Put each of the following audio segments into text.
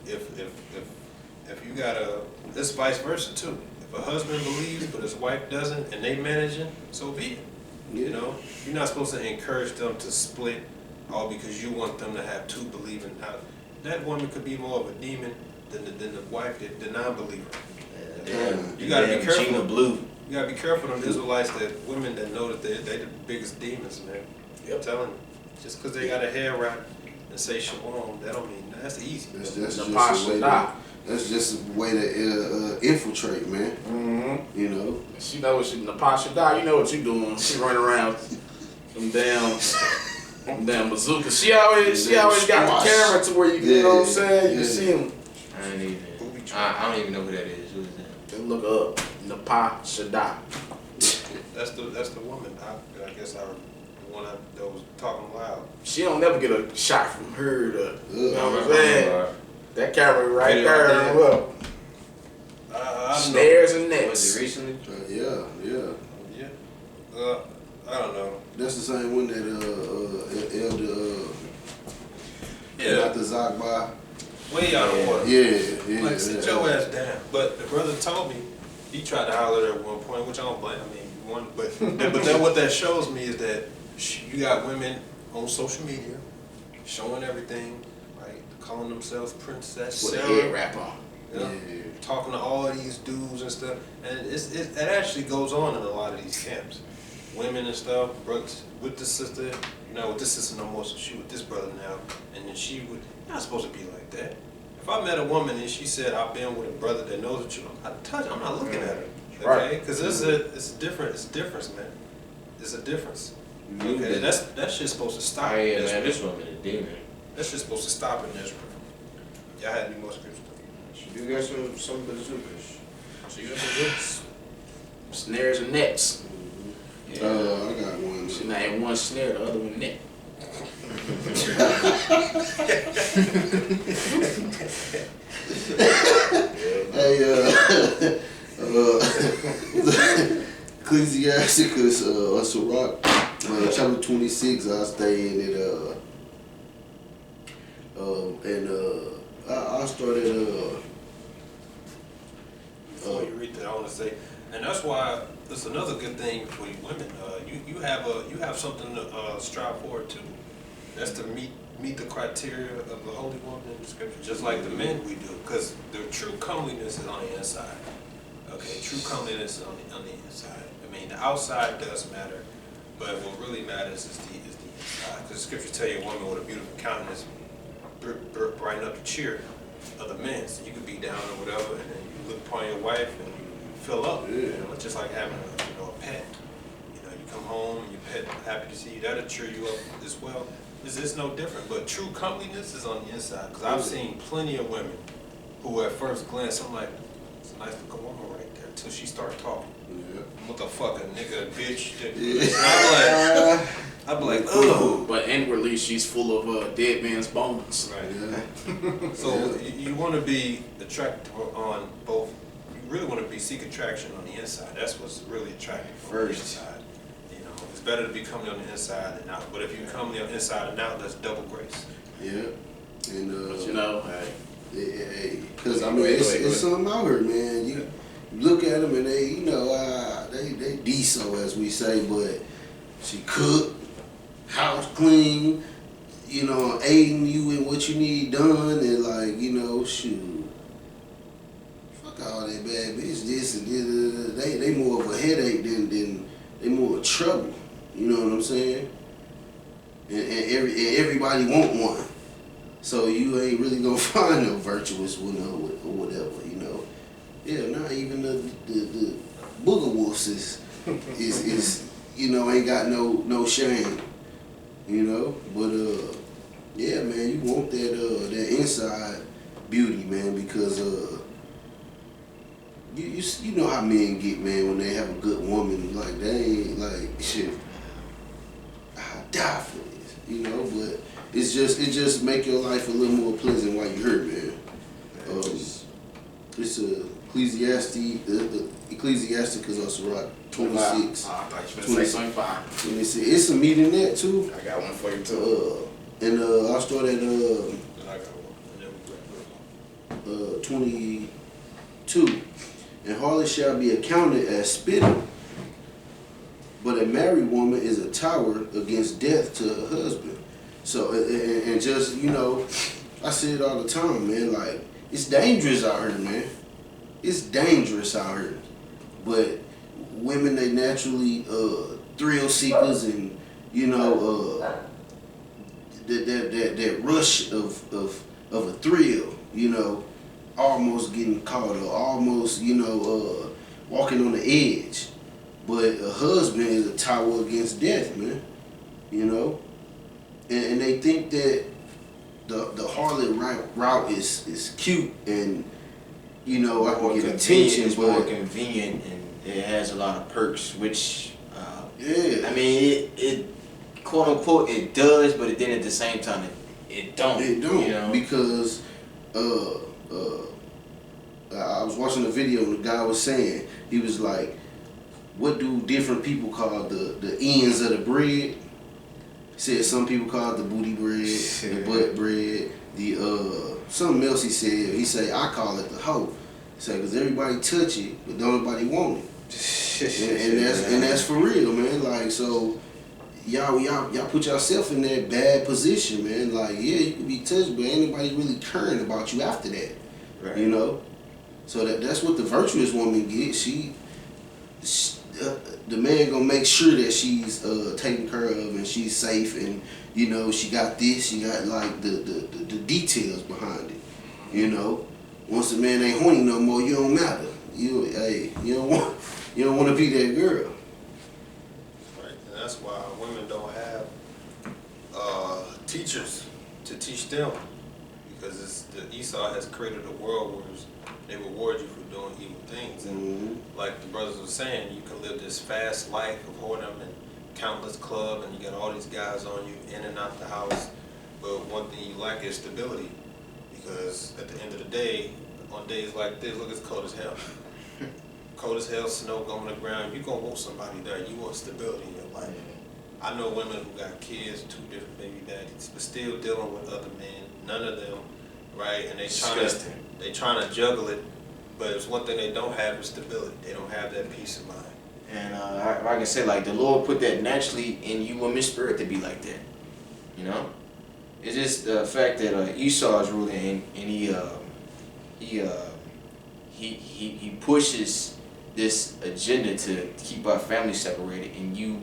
if you got it's vice versa too. If a husband believes but his wife doesn't and they managing, so be it. You know, you're not supposed to encourage them to split all because you want them to have two believing. That woman could be more of a demon than the wife, the non-believer. You gotta be careful. Gina Blue. You gotta be careful of the Israelites, that women that know that they the biggest demons, man. Yep. I'm telling you, just because they got a hair wrap and say shalom, that don't mean that's easy. That's just a way to infiltrate, man. Mm-hmm. You know. She knows she Natasha die. You know what you doing? She running around them damn bazooka. She always got the camera to where you know what I'm saying. You can see them. I don't even know who that is. Who is that? Look up Natasha die. That's the woman. I guess the one that was talking loud. She don't never get a shot from her. You know what I'm I saying? That camera right there. Look. Snares and nets. Was it recently? Yeah. I don't know. That's the same one that Elder Dr. Zagba. Way out of order. Yeah. Like, sit your ass down. But the brother told me, he tried to holler at one point, which I don't blame. I mean, but then what that shows me is that you got women on social media showing everything, right? Calling themselves Princess with Sarah. a head wrap on. Yeah. Talking to all of these dudes and stuff, and it actually goes on in a lot of these camps. Women and stuff, brothers with the sister, with this sister no more, so she with this brother now, and then she would. You're not supposed to be like that. If I met a woman and she said I've been with a brother that knows what I'm not looking at her, okay? Because it's a difference, man. It's a difference. Okay, that shit's supposed to stop. Oh yeah, man, this woman is a demon. That shit's supposed to stop in Israel. Y'all had any more scripture? You got some bazookas. So you got some goods? Snares and nets. Yeah. I got one. She not had one snare, the other one net. Hey, Ecclesiasticus, Sirach, chapter 26. I stay in it. I started. Before you read that, I want to say, and that's why it's another good thing for you women. You have something to strive for too. That's to meet the criteria of the holy woman in the scripture, just like the men we do, because the true comeliness is on the inside. Okay, true comeliness is on the inside. I mean, the outside does matter, but what really matters is the inside. Because the scripture tell you a woman with a beautiful countenance brighten up the cheer of the men. So you could be down or whatever, and then you look upon your wife and you fill up. It's just like having a pet. You come home and your pet happy to see you. That'll cheer you up as well. It's no different, but true comeliness is on the inside. Because I've seen plenty of women who at first glance, I'm like, it's a nice looking woman right there, until she started talking. What the fuck, a nigga, a bitch. I'm like, oh. But inwardly, she's full of dead man's bones. Right. So you want to be attracted on both. You really want to seek attraction on the inside. That's what's really attractive on the inside. It's better to be comely on the inside than out. But if you comely on the inside and out, that's double grace. Yeah. And but because I mean, it's something out here, man. You look at them and they, they decent, as we say, but she cook, house clean, aiding you in what you need done, and shoot, fuck all that bad bitch, this and this. They more of a headache than they more trouble. You know what I'm saying? And everybody want one. So you ain't really gonna find no virtuous one or whatever, Yeah, not even the booger wolves is ain't got no shame, But yeah, man, you want that inside beauty, man, because you know how men get, man, when they have a good woman, like they ain't like shit. I die for this, but it just make your life a little more pleasant while you hurt, man. It's Ecclesiasticus or Sirach 26. I thought you were going to say 25. Let me see. It's some meat in that too. I got one for you too. And I started And I got one. And then we 22. And harlot shall be accounted as spitting, but a married woman is a tower against death to her husband. So, and just, you know, I say it all the time, man, like, it's dangerous out here, man. It's dangerous out here. But women, they naturally thrill seekers, and, you know, that rush of a thrill, you know, almost getting caught or almost, you know, walking on the edge. But a husband is a tower against death, man. You know? And they think that the harlot route is cute and, you know, I can get attention. It's more convenient and it has a lot of perks, which, yeah. I mean, it quote unquote, it does, but then at the same time, it don't. It don't, you know? because I was watching a video and the guy was saying, he was like, what do different people call the ends of the bread? He said some people call it the booty bread, the butt bread, the something else he said. He said, I call it the hoe. He said, because everybody touch it, but don't nobody want it. and that's for real, man. Like, so y'all put yourself in that bad position, man. Like, yeah, you can be touched, but ain't nobody really caring about you after that. Right. You know? So that's what the virtuous woman gets. She the man gonna make sure that she's taken care of and she's safe, and you know she got this, she got like the details behind it. You know, once the man ain't horny no more, you don't matter. You don't want to be that girl. Right, and that's why women don't have teachers to teach them, because the Esau has created a world where they reward you for doing evil things, and like the brothers were saying, you can live this fast life of whoredom and countless club, and you got all these guys on you in and out the house, but one thing you lack is stability, because at the end of the day, on days like this, look, it's cold as hell. Cold as hell, snow going to the ground, you're going to want somebody there. You want stability in your life. I know women who got kids, 2 different baby daddies, but still dealing with other men, none of them, right? And they trying to juggle it, but it's one thing they don't have is stability. They don't have that peace of mind. And I can say, like, the Lord put that naturally in you women's spirit to be like that. You know? It's just the fact that Esau is ruling, and he pushes this agenda to keep our family separated, and you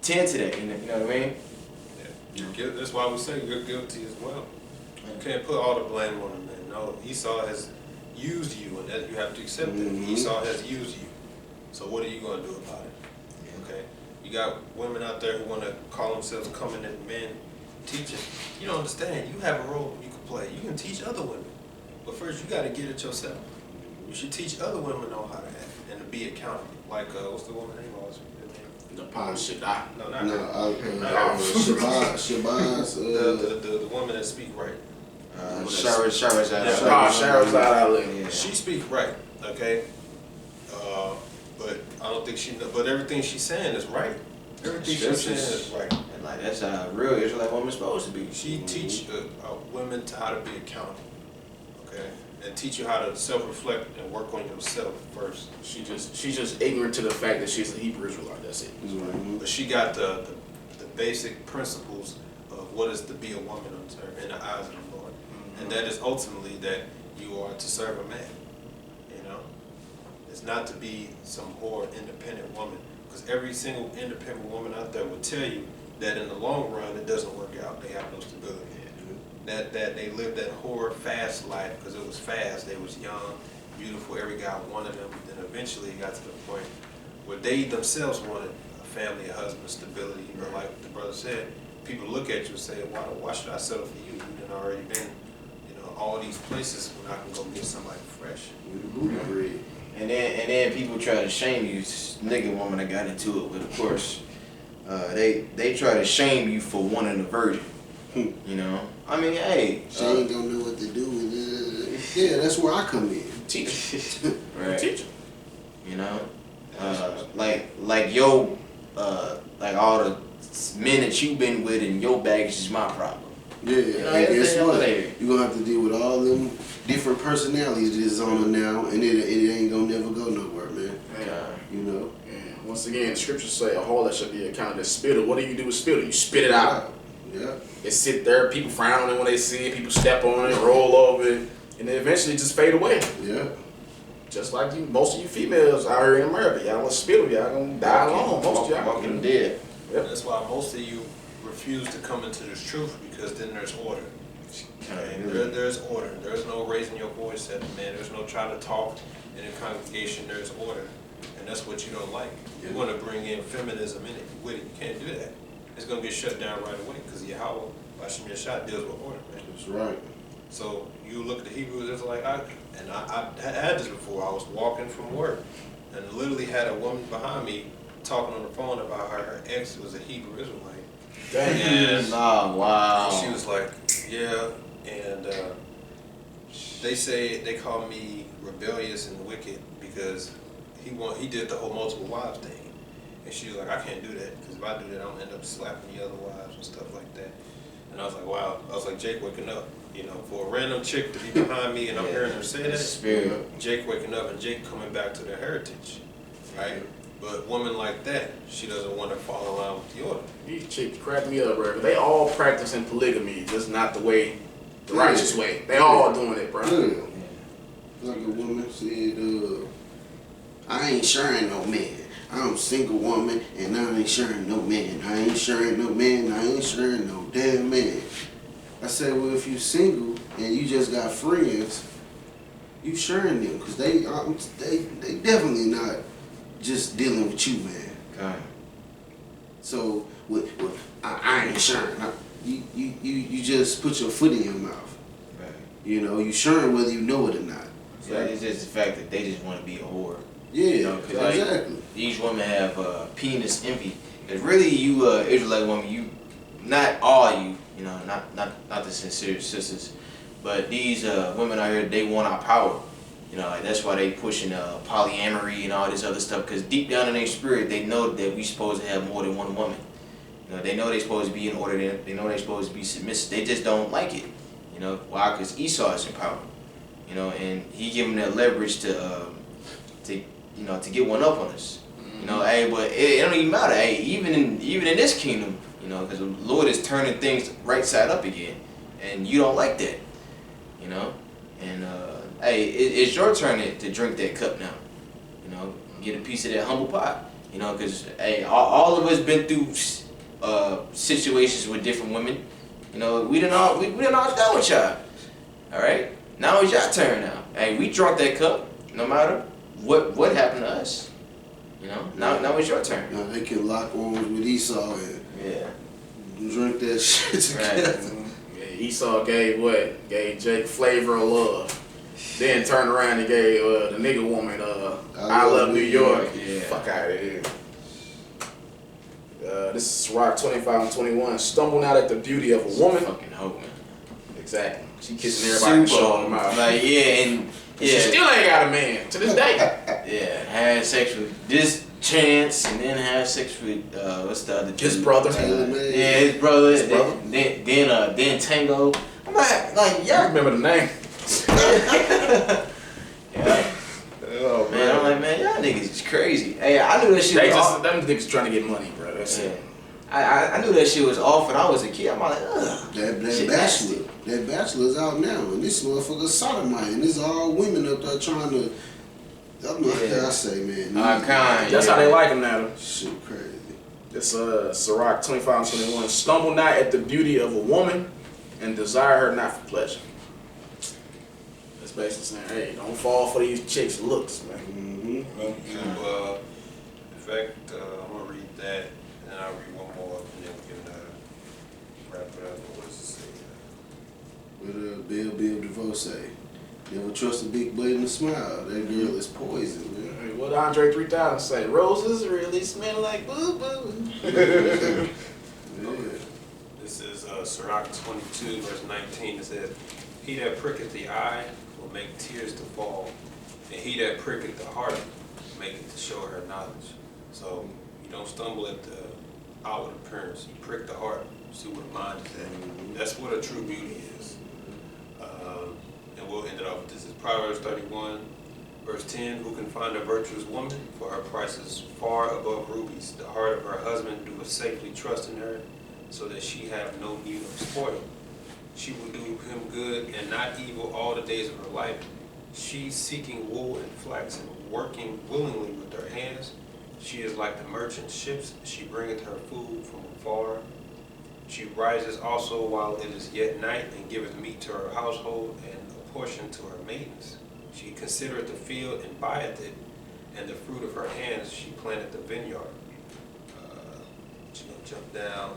tend to that. You know what I mean? Yeah. That's why we say you're guilty as well. You can't put all the blame on him, man. No, Esau has used you, and that you have to accept that. Esau has used you. So what are you going to do about it? Okay? You got women out there who want to call themselves coming at men teaching. You don't understand. You have a role you can play. You can teach other women. But first, you got to get it yourself. You should teach other women on how to act and to be accountable. Like, what's the woman's name? The Pond Shaddai. No, not No, her. Shabazz. The woman that speak right. Shahrazad. She speak right, okay? But I don't think but everything she's saying is right. Everything she's saying is right. And like, that's how a real Israelite woman's supposed to be. She teach women to how to be accountable, okay? And teach you how to self-reflect and work on yourself first. She's just ignorant to the fact that she's a Hebrew Israelite. That's it. But she got the basic principles of what is to be a woman in the eyes of the Lord. And that is ultimately that you are to serve a man, you know? It's not to be some whore independent woman, because every single independent woman out there will tell you that in the long run it doesn't work out. They have no stability. That they lived that whore fast life because it was fast. They was young, beautiful. Every guy wanted them. Then eventually it got to the point where they themselves wanted a family, a husband, stability. You know, like the brother said, people look at you and say, "Why should I settle for you? You've already been, you know, all these places when I can go get somebody fresh." And then people try to shame you. This nigga woman I got into it with, of course. They try to shame you for wanting a virgin. You know, I mean, hey, she ain't gonna know what to do with it. Yeah, that's where I come in. Teach. Right. Teach. You know, like yo, like all the men that you've been with and your baggage is my problem. Yeah, You know, and guess what? you're gonna have to deal with all them different personalities that's on her now, and it ain't gonna never go nowhere, man. Yeah. You know. And once again, the scriptures say a harlot should be accounted as spittle. What do you do with spittle? You spit it out. Yeah. It sit there. People frown on it when they see it. People step on it, roll over it, and then eventually just fade away. Yeah. Just like you, most of you females out here in America, y'all gonna spittle, y'all gonna die alone. Most of y'all walking dead. Yep. That's why most of you refuse to come into this truth, because then there's order. Okay? There's order. There's no raising your voice at the man. There's no trying to talk in a congregation. There's order. And that's what you don't like. You want to bring in feminism in it with it. You can't do that. It's going to get shut down right away, because Yahweh, Hashem Yeshua, deals with order, man. That's right. So you look at the Hebrews, it's like, I had this before. I was walking from work and literally had a woman behind me talking on the phone about how her ex was a Hebrew Israelite. And Oh, wow. she was like, yeah, and they call me rebellious and wicked because he did the whole multiple wives thing. And she was like, I can't do that, because if I do that, I'm gonna end up slapping the other wives and stuff like that. And I was like, wow. I was like, Jake waking up. You know, for a random chick to be behind me and I'm hearing her say that, Spirit. Jake waking up and Jake coming back to their heritage, right? But women like that, she doesn't want to fall in line with the order. These chicks crack me up, bro. They all practicing polygamy, just not the way, the righteous way. They all doing it, bro. Yeah. Like a woman said, I ain't sharing no man. I'm a single woman and I ain't sharing no man. I ain't sharing no man. I ain't sharing no damn man. I said, well, if you single and you just got friends, you sharing them, because they definitely not just dealing with you, man. Okay. So I ain't sharing. You just put your foot in your mouth. Right. You know, you sharing whether you know it or not. So it's just the fact that they just want to be a whore. Yeah, You know, 'cause, like, exactly. These women have penis envy. Because really, you Israelite woman, you, not all you, you know, not the sincere sisters, but these women out here, they want our power. You know, like, that's why they pushing polyamory and all this other stuff. Because deep down in their spirit, they know that we supposed to have more than one woman. You know, they know they're supposed to be in order. They know they're supposed to be submissive. They just don't like it. You know, why? Because Esau is in power. You know, and he give them that leverage to get one up on us. You know, hey, but it don't even matter. Hey, even in this kingdom, you know, because the Lord is turning things right side up again, and you don't like that. You know, and hey, it's your turn to drink that cup now. You know, get a piece of that humble pie. You know, because hey, all of us been through situations with different women. You know, we didn't all done with y'all. All right, now it's your turn now. Hey, we drunk that cup, no matter what happened to us. You know, now it's your turn. Now they can lock arms with Esau and Yeah. drink that shit together. Right. Yeah, Esau gave Jake flavor of love. Then turned around and gave the nigga woman I love New York. Yeah. Fuck out of here. This is Sirach 25:21. Stumbling out at the beauty of a woman. Fucking hope, man. Exactly. She kissing everybody and showing them out. Like, yeah, and She yeah, still ain't got a man to this day. yeah, had sex with this chance, and then had sex with what's the other dude? His brother. Taylor May. Yeah, his brother. His brother. Then Tango. I'm like I y'all. remember the name. Yeah. Oh Man, I'm like, man, y'all niggas is crazy. Hey, I knew that shit They was just off. them niggas trying to get money, bro. That's Yeah. it. I knew that shit was off when I was a kid. I'm like, ugh. That Shit Bachelor. nasty. That Bachelor's out now, and this motherfucker sodomite, and this all women up there trying to. That's what Yeah. I say, man. Kind. That's how they like him now. Shit crazy. This Sirach 25:21. Stumble not at the beauty of a woman, and desire her not for pleasure. That's basically saying, hey, don't fall for these chicks' looks, man. Mm-hmm. In fact, I'm gonna read that, and then I'll read one more, and then we can wrap it up. What does it say? What Bill DeVoe say? Never trust a big blade and a smile. That girl is poison, man. Hey, what Andre 3000 say? Roses really smell like boo boo. Yeah. This is Sirach 22, verse 19. It says, "He that pricketh the eye will make tears to fall, and he that pricketh the heart maketh to show her knowledge." So you don't stumble at the outward appearance. You prick the heart, see what the mind is at. That's what a true beauty is. Proverbs 31, verse 10, who can find a virtuous woman? For her price is far above rubies. The heart of her husband doeth safely trust in her, so that she have no need of spoil. She will do him good and not evil all the days of her life. She seeking wool and flax and working willingly with her hands. She is like the merchant ships. She bringeth her food from afar. She rises also while it is yet night, and giveth meat to her household, and a portion to her maidens. She considereth the field, and buyeth it, and the fruit of her hands she planteth the vineyard. She's going to jump down.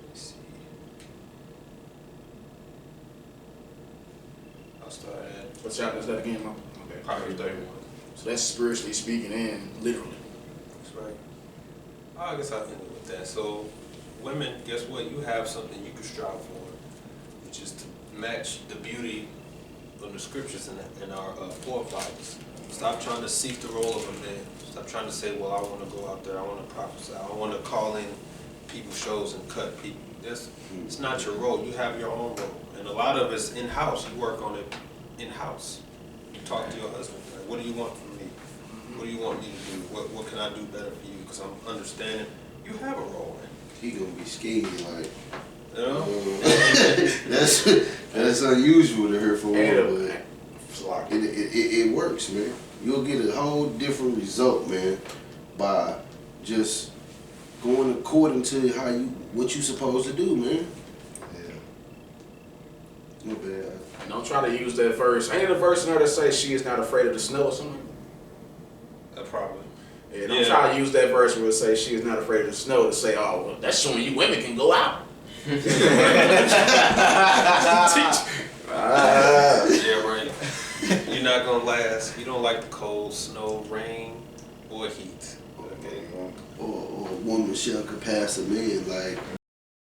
Let's see. I'll start at What chapter is that again, Mom? Okay. Proverbs 31. So that's spiritually speaking and literally. That's right. I guess I'll end it with that. So, women, guess what? You have something you can strive for, which is to match the beauty of the scriptures and our forefathers. Stop trying to seek the role of a man. Stop trying to say, well, I want to go out there, I want to prophesy, I want to call in people's shows and cut people. It's not your role. You have your own role. And a lot of it's in-house. You work on it in-house. You talk to your husband. Like, what do you want from me? What do you want me to do? What can I do better for you? Because I'm understanding you have a role, man. He gonna be skinny, like, You know? that's unusual to hear for one, And but it works, man. You'll get a whole different result, man, by just going according to what you supposed to do, man. Yeah. Not bad. And don't try to use that verse. Ain't it a verse in there that says she is not afraid of the snow or something? Probably. Yeah, don't try to use that verse where it says she is not afraid of the snow to say, oh, well, that's showing you women can go out. Yeah, right. You're not going to last. You don't like the cold, snow, rain, or heat. Okay? Or a woman shall surpass a man, like